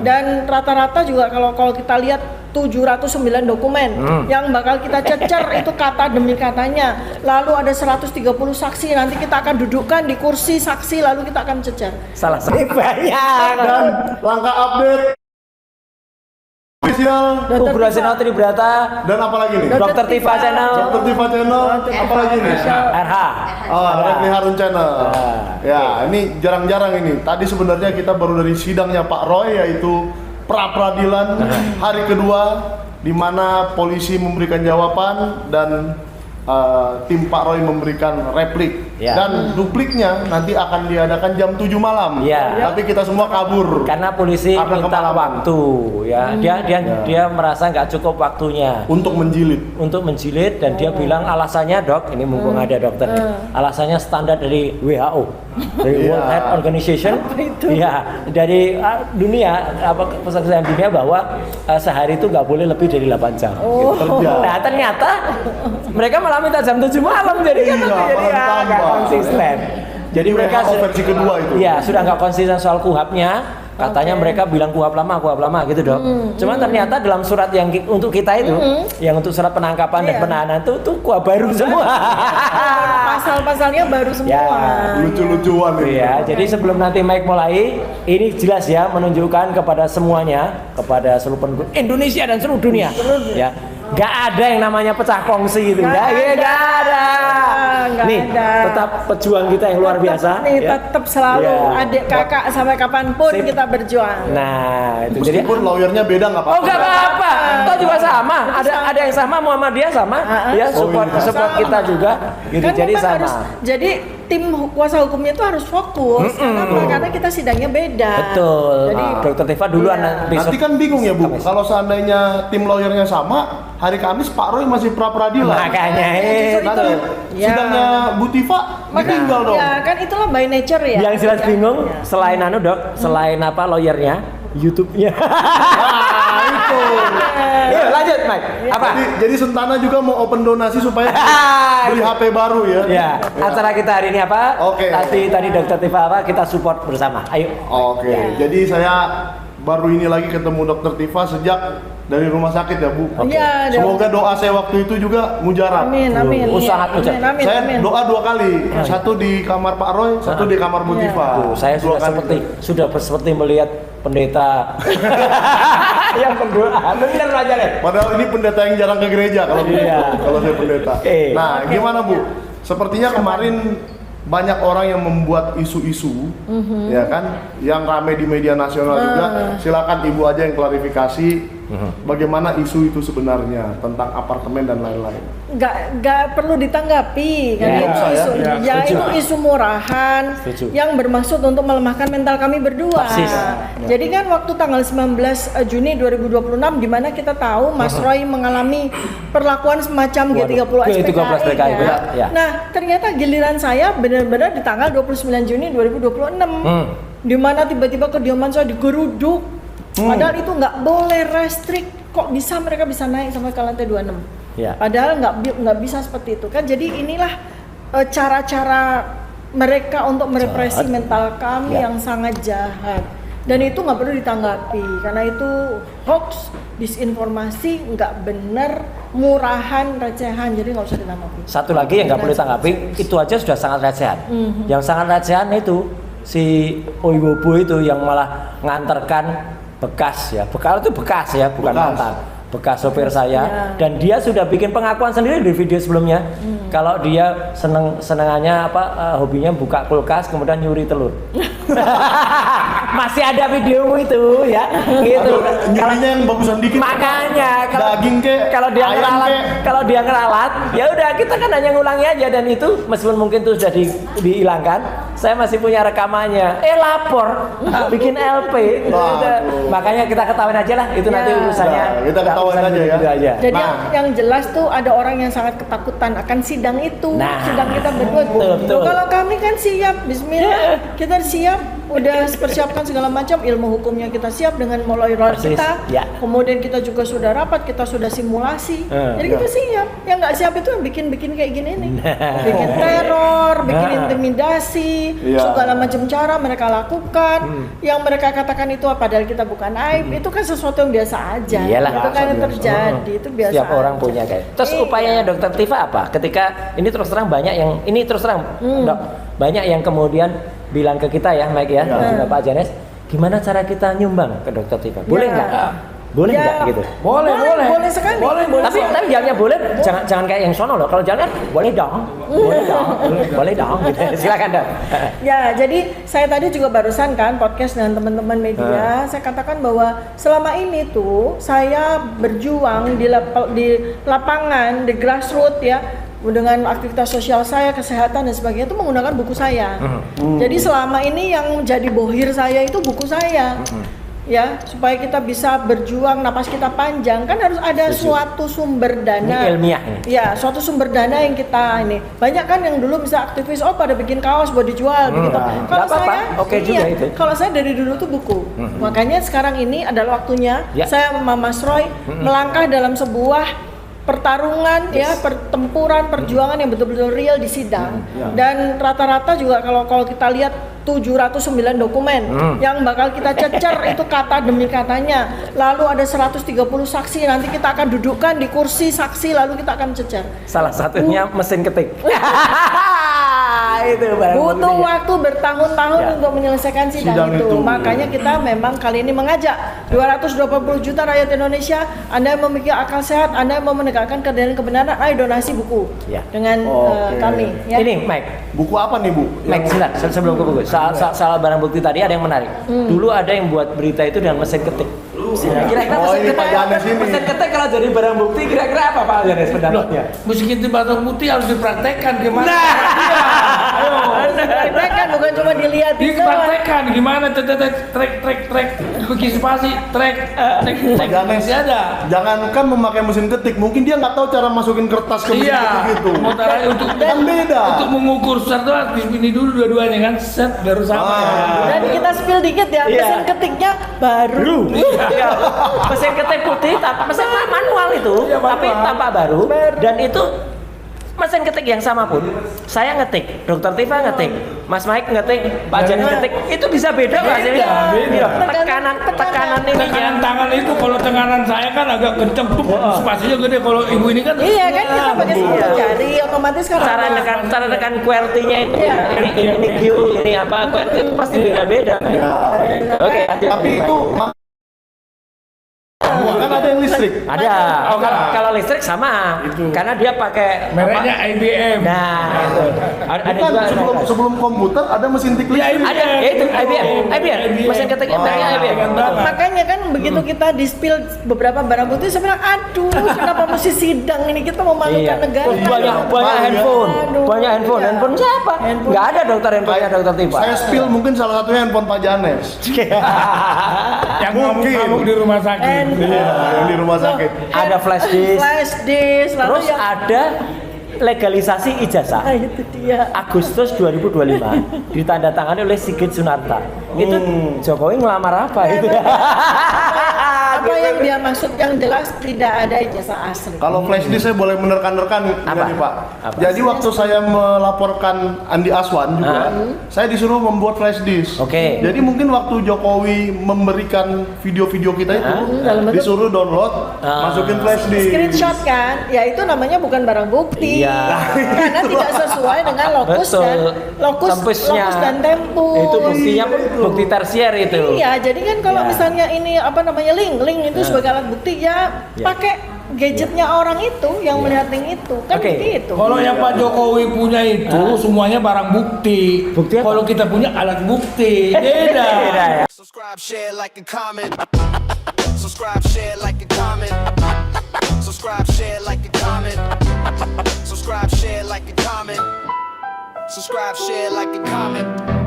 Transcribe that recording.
Dan rata-rata juga kalau kita lihat 709 dokumen yang bakal kita cecer itu kata demi katanya. Lalu ada 130 saksi, nanti kita akan dudukkan di kursi saksi lalu kita akan cecer. Salah banyak. Dan langkah update official Ugrasena Tribrata dan apa lagi nih? Dr. Tifa Channel. Dr. Tifa Channel, apa lagi nih? RH. Refli Harun Channel. Ya, ini jarang-jarang ini. Tadi sebenarnya kita baru dari sidangnya Pak Roy, yaitu pra-peradilan hari kedua, di mana polisi memberikan jawaban dan tim Pak Roy memberikan replik. Dan dupliknya nanti akan diadakan jam 7 malam. Tapi kita semua kabur karena polisi minta waktu ya. Dia merasa nggak cukup waktunya untuk menjilid dan dia bilang alasannya, Dok, ini mumpung ada dokter, alasannya standar dari WHO, dari World Health Organization, ya, dari dunia kesehatan dunia, bahwa sehari itu nggak boleh lebih dari 8 jam. Gitu. Nah, ternyata mereka malah minta jam 7 malam, jadi nggak konsisten. Jadi mereka versi kedua itu. Ya, sudah nggak konsisten soal kuhapnya. Katanya mereka bilang kuhap lama gitu, Dok. Cuman ternyata dalam surat yang untuk kita itu, yang untuk surat penangkapan dan penahanan itu kuhap baru semua. Pasal-pasalnya baru semua. Lucu-lucuan itu. Ya, jadi sebelum nanti Mike mulai, ini jelas ya menunjukkan kepada semuanya, kepada seluruh penduduk Indonesia dan seluruh dunia. Ya. Gak ada yang namanya pecah kongsi gitu, gak ada. Nih, tetap pejuang kita yang luar biasa. Nih, tetap selalu adik kakak sampai kapanpun kita berjuang. Nah, itu jadi pun lawyernya beda nggak apa-apa. Oh, nggak apa-apa. Toh juga sama. Ada yang sama, Muhammadiyah sama. Ya, support kita juga. Gitu, kan jadi sama. Jadi tim kuasa hukumnya itu harus fokus karena kita sidangnya beda. Betul. Jadi Dr. Tifa duluan nanti kan bingung ya, Bu. Kalau seandainya tim lawyernya sama, hari Kamis Pak Roy masih pra-peradilan. Makanya nanti sidangnya Bu Tifa meninggal dong. Ya, kan itulah by nature ya. Yang jelas bingung selain Dok, selain lawyernya, YouTube-nya. Itu. Yuk, lanjut, Mike. Apa? Jadi Sentana juga mau open donasi supaya beli HP baru ya. Ya, acara kita hari ini apa? Oke. Tadi Dr. Tifa apa? Kita support bersama. Ayo. Oke. Jadi saya baru ini lagi ketemu Dr. Tifa sejak dari rumah sakit ya, Bu. Iya. Semoga doa saya waktu itu juga mujarab. Amin. Sangat mujarab. Saya doa 2 kali, satu di kamar Pak Roy, satu di kamar Bu Tifa. Saya sudah seperti melihat pendeta yang berdoa. Benar aja deh. Padahal ini pendeta yang jarang ke gereja kalau saya pendeta. Nah, gimana, Bu? Sepertinya kemarin banyak orang yang membuat isu-isu, ya kan, yang ramai di media nasional juga. Silakan Ibu aja yang klarifikasi bagaimana isu itu sebenarnya tentang apartemen dan lain-lain. Nggak perlu ditanggapi karena itu isu murahan yang bermaksud untuk melemahkan mental kami berdua. Jadi kan waktu tanggal 19 Juni 2026 di mana kita tahu Mas Roy mengalami perlakuan semacam G30 SPKI. Nah, ternyata giliran saya benar-benar di tanggal 29 Juni 2026 di mana tiba-tiba kediaman saya digeruduk. Padahal itu nggak boleh, restrik. Kok bisa mereka bisa naik sampai ke lantai 26? Padahal nggak bisa seperti itu kan. Jadi inilah cara-cara mereka untuk merepresi mental kami yang sangat jahat. Dan itu nggak perlu ditanggapi karena itu hoax, disinformasi, nggak benar, murahan, recehan. Jadi nggak usah ditanggapi. Satu lagi yang nggak boleh tanggapi, itu aja sudah sangat recehan. Yang sangat recehan itu si Oiwobo itu yang malah nganterkan bekas itu bekas ya, bukan mantan, bekas sopir saya, dan dia sudah bikin pengakuan sendiri di video sebelumnya. Kalau dia senengannya hobinya buka kulkas kemudian nyuri telur. Masih ada video itu ya, gitu. Nyurinya yang bagusan dikit. Makanya daging kalau dia ngeralat, ya udah kita kan hanya ngulangi aja, dan itu meskipun mungkin itu sudah dihilangkan, saya masih punya rekamannya. Lapor, bikin LP. Makanya kita ketawain aja lah, itu nanti urusannya. Kita ketawain aja ya. Jadi yang jelas tuh ada orang yang sangat ketakutan akan sidang itu. Sidang kita berdua. Kalau kami kan siap, bismillah, kita siap. udah persiapkan segala macam, ilmu hukumnya kita siap dengan lawyer kita. Ya. Kemudian kita juga sudah rapat, kita sudah simulasi. Jadi kita siap. Yang nggak siap itu yang bikin kayak gini nih. Bikin teror, bikin intimidasi, segala macam cara mereka lakukan. Yang mereka katakan itu padahal kita bukan aib, itu kan sesuatu yang biasa aja. Iyalah, itu kan yang terjadi, itu biasa. Setiap orang punya kayak. Terus upayanya Dokter Tifa apa? Ketika ini terus terang banyak yang Dok, banyak yang kemudian bilang ke kita ya, Mike ya, dan juga Pak Janes, gimana cara kita nyumbang ke Dokter Tifa? Boleh nggak? Boleh nggak gitu? Boleh sekali. Boleh. Tapi jangan boleh, jangan kayak yang sono loh. Kalau jangan boleh dong, boleh dong. Gitu. Silakan Dok. Ya, jadi saya tadi juga barusan kan podcast dengan teman-teman media, saya katakan bahwa selama ini tuh saya berjuang di lapangan, di grassroots ya, dengan aktivitas sosial saya, kesehatan dan sebagainya itu menggunakan buku saya. Jadi selama ini yang jadi bohir saya itu buku saya. Ya, supaya kita bisa berjuang, napas kita panjang, kan harus ada suatu sumber dana. Ini ilmiah. Ya, suatu sumber dana yang kita ini. Banyak kan yang dulu bisa aktivis, pada bikin kaos buat dijual begitu. Kalau saya, itu. Kalau saya dari dulu tuh buku. Makanya sekarang ini adalah waktunya saya sama Mas Roy melangkah dalam sebuah pertarungan pertempuran, perjuangan yang betul-betul real di sidang. Dan rata-rata juga kalau kita lihat 709 dokumen yang bakal kita cecer itu kata demi katanya. Lalu ada 130 saksi, nanti kita akan dudukkan di kursi saksi lalu kita akan cecer. Salah satunya mesin ketik. Itu butuh waktu bertahun-tahun untuk menyelesaikan sidang itu. Makanya kita memang kali ini mengajak 220 juta rakyat Indonesia, Anda yang memiliki akal sehat, Anda yang mau menegakkan keadilan kebenaran, ayo donasi buku dengan kami. Ya. Ini Mike. Buku apa nih Bu? Mike, sebelum ke buku. Soal barang bukti tadi ada yang menarik. Dulu ada yang buat berita itu dengan mesin ketik. Kira-kira mesin ketik kalau jadi barang bukti kira-kira apa Pak Janes pendapatnya? Mesin ketik barang bukti harus dipraktekkan gimana? Dipraktekkan bukan cuma dilihat. Dipraktekkan gimana? Trek partisipasi trek masih ada. Jangankan memakai mesin ketik, mungkin dia nggak tahu cara masukin kertas ke mesin ketik itu. Untuk kan beda. Untuk mengukur sesuatu ini dulu dua-duanya kan set baru sama. Dan kita spill dikit ya, mesin ketiknya baru. Mesin ketik putih, mesin manual itu, tapi tampak baru. Dan itu mesin ketik yang sama pun, saya ngetik, Dokter Tifa ngetik, Mas Mike ngetik, Pak Janes ngetik, itu bisa beda nggak sih? Tekanan ini. Tekanan tangan itu kalau tekanan saya kan agak kenceng tuh, spasinya gede. Kalau ibu ini kan iya kan kita pakai sepuluh jari, otomatis kan cara tekan QWERTY-nya itu, ini Q, ini apa, QWERTY itu pasti beda-beda. Oke, tapi itu kan ada yang listrik. Ada. Kalau listrik sama. Karena dia pakai mereknya IBM. Nah, itu. Ada juga sebelum komputer ada mesin tik listrik. Ada, itu IBM. Mesin ketiknya mereknya IBM. Makanya kan begitu kita di-spill beberapa barang bukti, saya bilang, aduh, kenapa mesti sidang ini, kita memalukan negara. Banyak handphone. Handphone siapa? Nggak ada handphonenya Dokter Tifa. Saya spill mungkin salah satunya handphone Pak Janes. Yang ngamuk di rumah sakit. Yang di rumah sakit. Ada flash disk. Terus ada legalisasi ijazah. Itu dia. Agustus 2025 ditandatangani oleh Sigit Sunarta. Itu Jokowi ngelamar apa itu? Apa yang dia maksud yang jelas tidak ada ijazah asli. Kalau flash disk saya boleh menerkan-nerkan nih Pak. Jadi waktu saya melaporkan Andi Aswan juga, saya disuruh membuat flash disk. Jadi mungkin waktu Jokowi memberikan video-video kita itu, disuruh download, masukin flash disk. Screenshot kan? Ya itu namanya bukan barang bukti. Karena tidak sesuai dengan lokus dan tempo. Itu buktinya bukti tersier itu. Iya, jadi kan kalau misalnya ini link itu sebagai alat bukti pakai gadgetnya orang itu yang melihat link itu kan begitu. Kalau yang Pak Jokowi punya itu semuanya barang bukti. Kalau kita punya alat bukti beda. Subscribe, share, like, and comment. Subscribe, share, like, and comment. Subscribe, share, like, and comment. Subscribe, share, like, and comment. Subscribe, share, like, and comment.